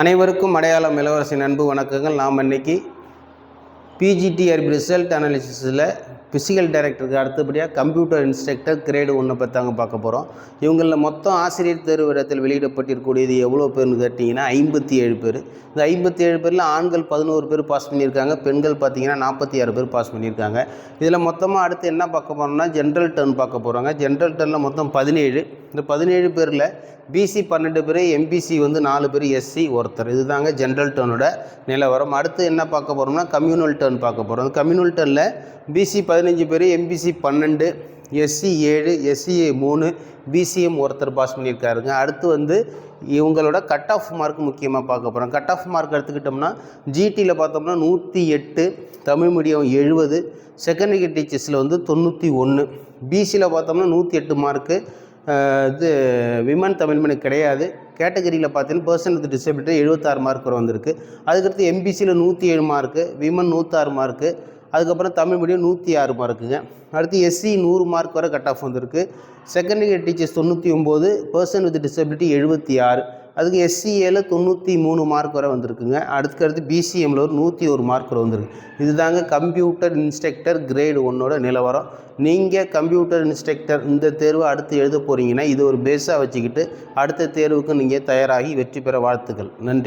அனைவருக்கும் அடையாளம் இளவரசின் அன்பு வணக்கங்கள். நாம் இன்றைக்கி பிஜிடிஆர்பி ரிசல்ட் அனாலிசிஸில் ஃபிசிக்கல் டைரக்டருக்கு அடுத்தபடியாக கம்ப்யூட்டர் இன்ஸ்ட்ரக்டர் கிரேடு 1 பற்றி தாங்க பார்க்க போகிறோம். இவங்களில் மொத்தம் ஆசிரியர் தேர்வு இடத்தில் வெளியிடப்பட்டிருக்கக்கூடியது எவ்வளோ பேர்னு கேட்டிங்கன்னா 57 பேர். இந்த 57 பேரில் ஆண்கள் 11 பேர் பாஸ் பண்ணியிருக்காங்க, பெண்கள் பார்த்திங்கன்னா 46 பேர் பாஸ் பண்ணியிருக்காங்க. இதில் மொத்தமாக அடுத்து என்ன பார்க்க போகிறோம்னா ஜென்ரல் டர்ன் பார்க்க போகிறாங்க. ஜென்ரல் டர்னில் மொத்தம் 17. இந்த 17 பேரில் பிசி 12 பேர், எம்பிசி 4 பேர், எஸ்சி ஒருத்தர். இதுதாங்க ஜென்ரல் டர்னோட நிலவரம். அடுத்து என்ன பார்க்க போகிறோம்னா கம்யூனல் டர்ன் பார்க்க போகிறோம். கம்யூனல் டர்னில் பிசி 15 பேர், எம்பிசி 12, எஸ்சி 7, எஸ்சிஏ 3, பிசிஎம் ஒருத்தர் பாஸ் பண்ணியிருக்காருங்க. அடுத்து இவங்களோட கட் ஆஃப் மார்க் முக்கியமாக பார்க்க போகிறோம். கட் ஆஃப் மார்க் எடுத்துக்கிட்டோம்னா ஜிடியில் பார்த்தோம்னா 108, தமிழ் மீடியம் 70, செகண்டரி டீச்சர்ஸில் 91, பிசியில் பார்த்தோம்னா 108 மார்க்கு. விமன் தமிழ் மீடியம் கிடையாது. கேட்டகரியில் பார்த்தீங்கன்னா பர்சன் வித் டிசபிலிட்டி 76 மார்க் வரை வந்திருக்கு. அதுக்கடுத்து எம்பிசியில் 107 மார்க்கு, விமன் 106 மார்க்கு, அதுக்கப்புறம் தமிழ் மீடியம் 106 மார்க்குங்க. அடுத்து எஸ்சி 100 மார்க் வரை கட் ஆஃப் வந்திருக்கு. Secondary teachers 99, person with disability 76, அதுக்கு எஸ்சிஏல 93 மார்க் வரை வந்திருக்குங்க. அடுத்து பிசிஎம்மில் 101 மார்க் வரை வந்திருக்கு. இதுதாங்க கம்ப்யூட்டர் இன்ஸ்ட்ரக்டர் கிரேடு 1ஓட நிலவரம். நீங்கள் கம்ப்யூட்டர் இன்ஸ்ட்ரக்டர் இந்த தேர்வை அடுத்து எழுத போகிறீங்கன்னா இது ஒரு பேஸாக வச்சுக்கிட்டு அடுத்த தேர்வுக்கு நீங்கள் தயாராகி வெற்றி பெற வாழ்த்துக்கள். நன்றி.